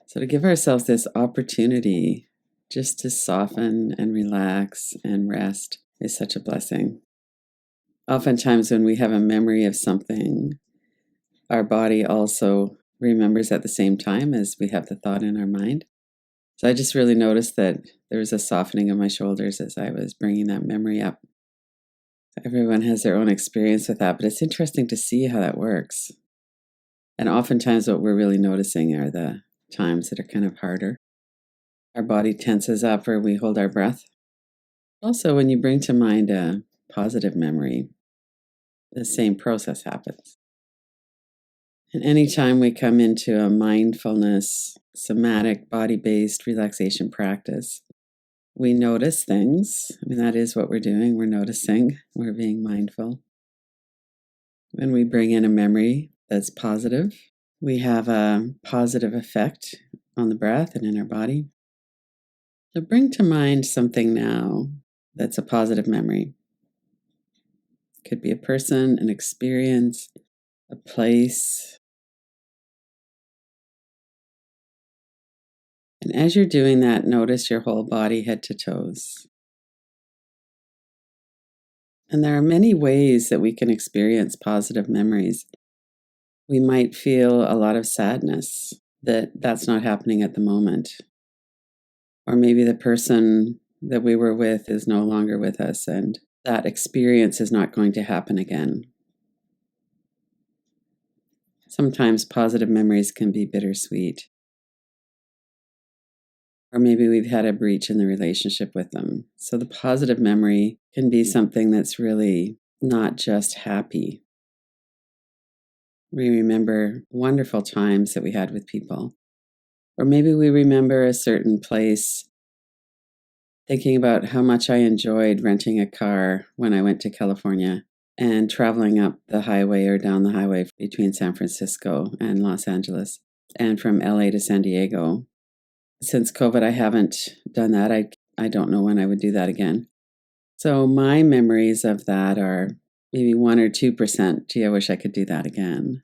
So, to give ourselves this opportunity just to soften and relax and rest is such a blessing. Oftentimes, when we have a memory of something, our body also remembers at the same time as we have the thought in our mind. So, I just really noticed that there was a softening of my shoulders as I was bringing that memory up. Everyone has their own experience with that, but it's interesting to see how that works. And oftentimes, what we're really noticing are the times that are kind of harder. Our body tenses up or we hold our breath. Also, when you bring to mind a positive memory, the same process happens. And anytime we come into a mindfulness, somatic, body based relaxation practice, we notice things. I mean, that is what we're doing. We're noticing, we're being mindful. When we bring in a memory that's positive, we have a positive effect on the breath and in our body. So bring to mind something now that's a positive memory. Could be a person, an experience, a place. And as you're doing that, notice your whole body, head to toes. And there are many ways that we can experience positive memories. We might feel a lot of sadness that that's not happening at the moment. Or maybe the person that we were with is no longer with us and that experience is not going to happen again. Sometimes positive memories can be bittersweet. Or maybe we've had a breach in the relationship with them. So the positive memory can be something that's really not just happy. We remember wonderful times that we had with people. Or maybe we remember a certain place, thinking about how much I enjoyed renting a car when I went to California and traveling up the highway or down the highway between San Francisco and Los Angeles and from LA to San Diego. Since COVID, I haven't done that. I don't know when I would do that again. So my memories of that are maybe 1 or 2%. Gee, I wish I could do that again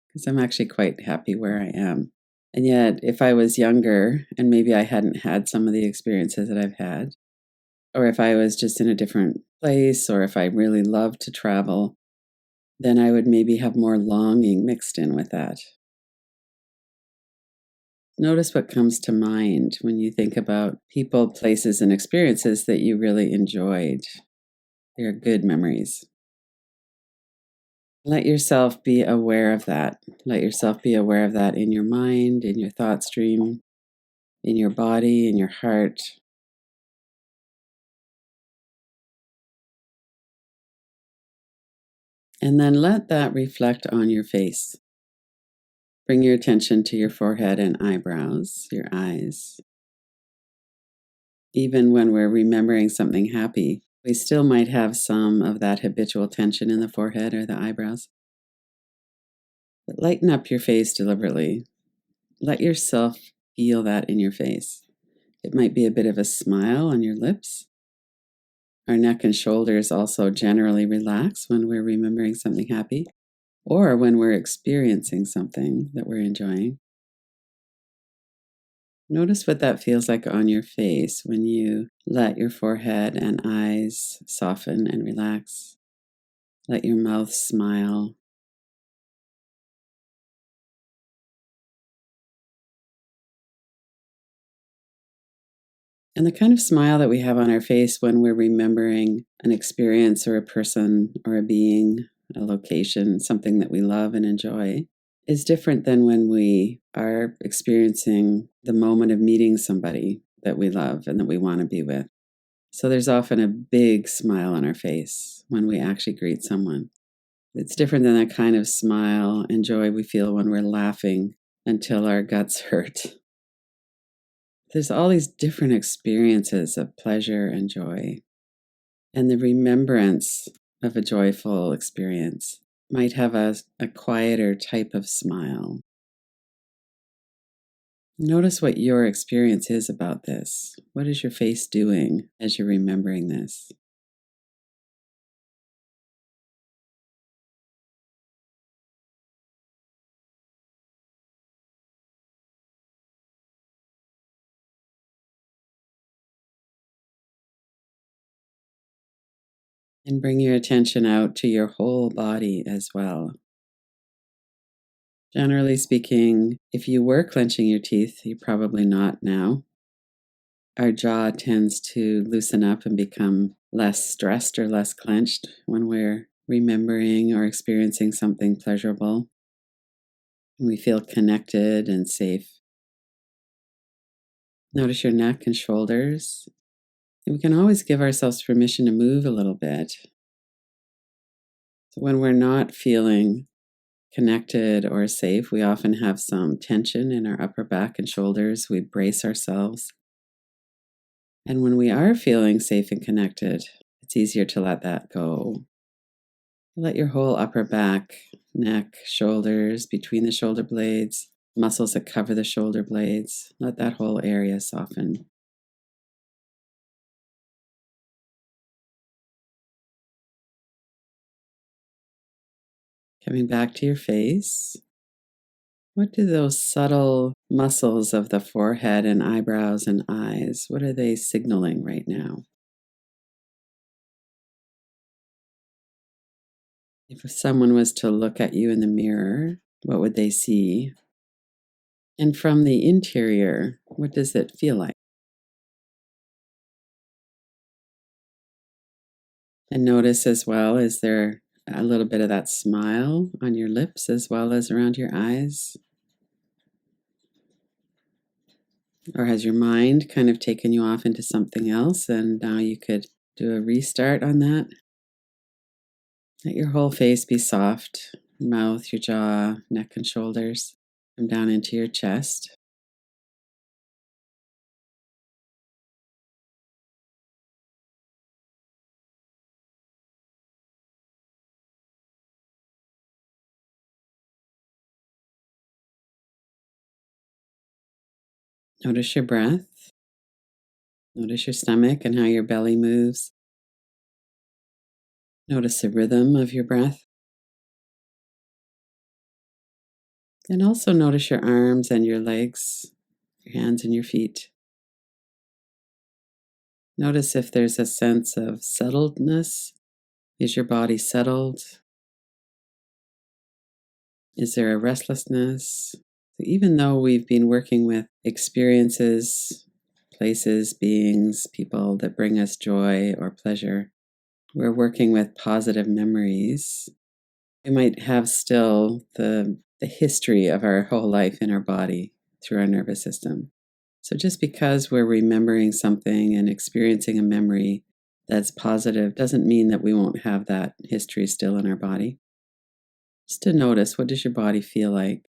because I'm actually quite happy where I am. And yet, if I was younger and maybe I hadn't had some of the experiences that I've had, or if I was just in a different place, or if I really loved to travel, then I would maybe have more longing mixed in with that. Notice what comes to mind when you think about people, places, and experiences that you really enjoyed. They're good memories. Let yourself be aware of that. Let yourself be aware of that in your mind, in your thought stream, in your body, in your heart. And then let that reflect on your face. Bring your attention to your forehead and eyebrows, your eyes. Even when we're remembering something happy, we still might have some of that habitual tension in the forehead or the eyebrows. But lighten up your face deliberately. Let yourself feel that in your face. It might be a bit of a smile on your lips. Our neck and shoulders also generally relax when we're remembering something happy or when we're experiencing something that we're enjoying. Notice what that feels like on your face when you let your forehead and eyes soften and relax. Let your mouth smile. And the kind of smile that we have on our face when we're remembering an experience or a person or a being, a location, something that we love and enjoy, is different than when we are experiencing the moment of meeting somebody that we love and that we want to be with. So there's often a big smile on our face when we actually greet someone. It's different than that kind of smile and joy we feel when we're laughing until our guts hurt. There's all these different experiences of pleasure and joy. And the remembrance of a joyful experience might have a quieter type of smile. Notice what your experience is about this. What is your face doing as you're remembering this? And bring your attention out to your whole body as well. Generally speaking, if you were clenching your teeth, you're probably not now. Our jaw tends to loosen up and become less stressed or less clenched when we're remembering or experiencing something pleasurable. We feel connected and safe. Notice your neck and shoulders. And we can always give ourselves permission to move a little bit. So when we're not feeling connected or safe, we often have some tension in our upper back and shoulders. We brace ourselves. And when we are feeling safe and connected, it's easier to let that go. Let your whole upper back, neck, shoulders, between the shoulder blades, muscles that cover the shoulder blades, let that whole area soften. Coming back to your face, what do those subtle muscles of the forehead and eyebrows and eyes, what are they signaling right now? If someone was to look at you in the mirror, what would they see? And from the interior, what does it feel like? And notice as well, is there a little bit of that smile on your lips as well as around your eyes? Or has your mind kind of taken you off into something else and now you could do a restart on that? Let your whole face be soft, your mouth, your jaw, neck and shoulders. Come down into your chest. Notice your breath. Notice your stomach and how your belly moves. Notice the rhythm of your breath. And also notice your arms and your legs, your hands and your feet. Notice if there's a sense of settledness. Is your body settled? Is there a restlessness? Even though we've been working with experiences, places, beings, people that bring us joy or pleasure, we're working with positive memories. We might have still the history of our whole life in our body through our nervous system. So just because we're remembering something and experiencing a memory that's positive doesn't mean that we won't have that history still in our body. Just to notice, what does your body feel like?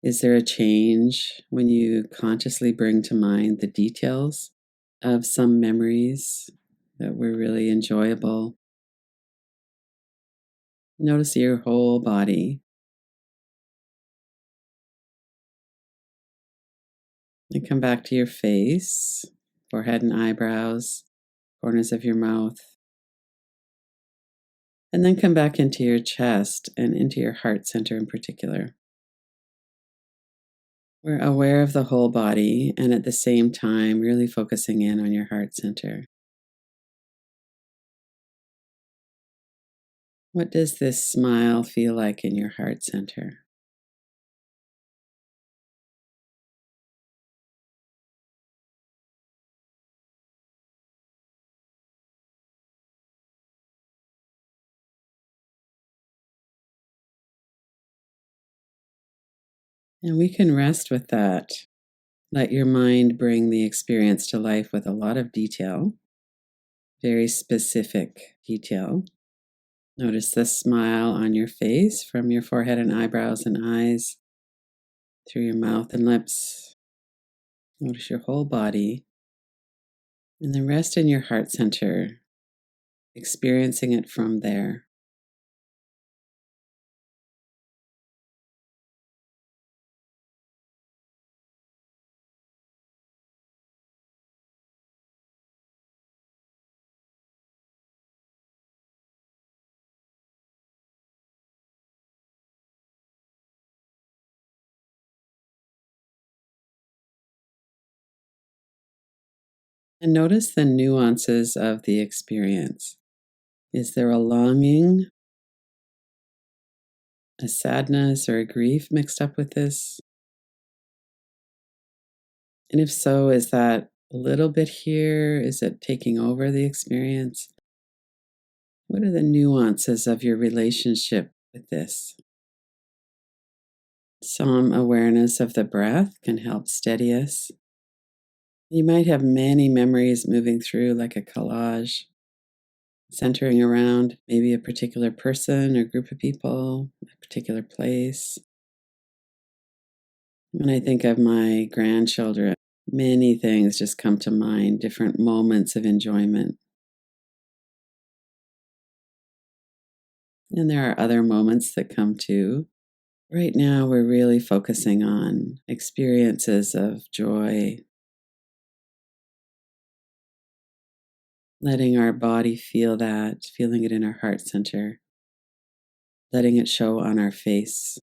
Is there a change when you consciously bring to mind the details of some memories that were really enjoyable? Notice your whole body. And come back to your face, forehead and eyebrows, corners of your mouth. And then come back into your chest and into your heart center in particular. We're aware of the whole body and at the same time really focusing in on your heart center. What does this smile feel like in your heart center? And we can rest with that. Let your mind bring the experience to life with a lot of detail, very specific detail. Notice the smile on your face from your forehead and eyebrows and eyes, through your mouth and lips. Notice your whole body. And then rest in your heart center, experiencing it from there. And notice the nuances of the experience. Is there a longing, a sadness, or a grief mixed up with this? And if so, is that a little bit here? Is it taking over the experience? What are the nuances of your relationship with this? Some awareness of the breath can help steady us. You might have many memories moving through like a collage, centering around maybe a particular person or group of people, a particular place. When I think of my grandchildren, many things just come to mind, different moments of enjoyment. And there are other moments that come too. Right now, we're really focusing on experiences of joy, letting our body feel that, feeling it in our heart center, letting it show on our face.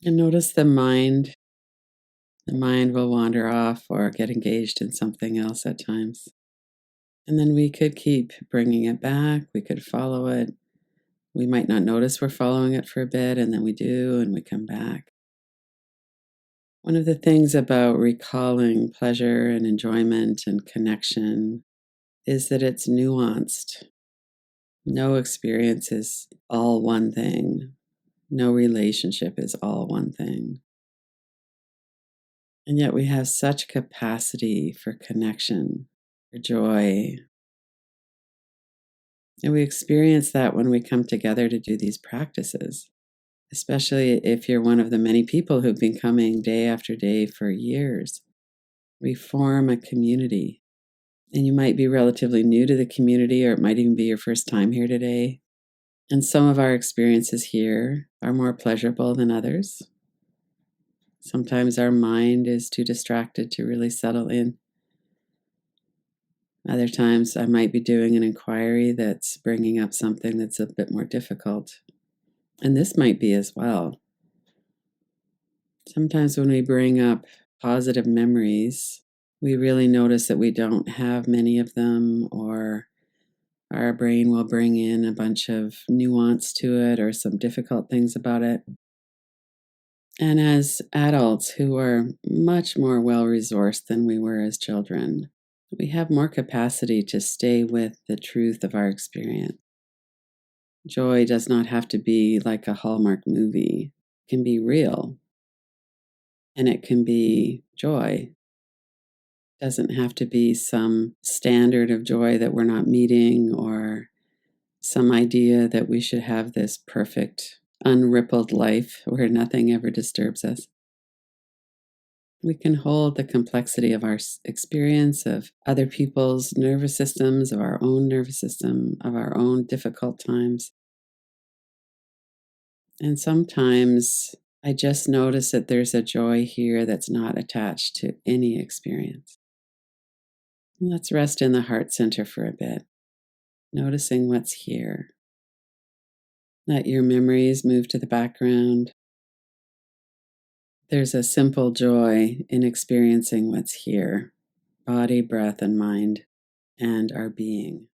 And notice the mind. The mind will wander off or get engaged in something else at times. And then we could keep bringing it back. We could follow it. We might not notice we're following it for a bit, and then we do, and we come back. One of the things about recalling pleasure and enjoyment and connection is that it's nuanced. No experience is all one thing. No relationship is all one thing. And yet we have such capacity for connection, for joy. And we experience that when we come together to do these practices, especially if you're one of the many people who've been coming day after day for years. We form a community. And you might be relatively new to the community, or it might even be your first time here today. And some of our experiences here are more pleasurable than others. Sometimes our mind is too distracted to really settle in. Other times I might be doing an inquiry that's bringing up something that's a bit more difficult. And this might be as well. Sometimes when we bring up positive memories, we really notice that we don't have many of them, or our brain will bring in a bunch of nuance to it or some difficult things about it. And as adults who are much more well resourced than we were as children, we have more capacity to stay with the truth of our experience. Joy does not have to be like a Hallmark movie. It can be real, and it can be joy. It doesn't have to be some standard of joy that we're not meeting, or some idea that we should have this perfect, unrippled life where nothing ever disturbs us. We can hold the complexity of our experience, of other people's nervous systems, of our own nervous system, of our own difficult times. And sometimes I just notice that there's a joy here that's not attached to any experience. Let's rest in the heart center for a bit, noticing what's here. Let your memories move to the background. There's a simple joy in experiencing what's here, body, breath, and mind, and our being.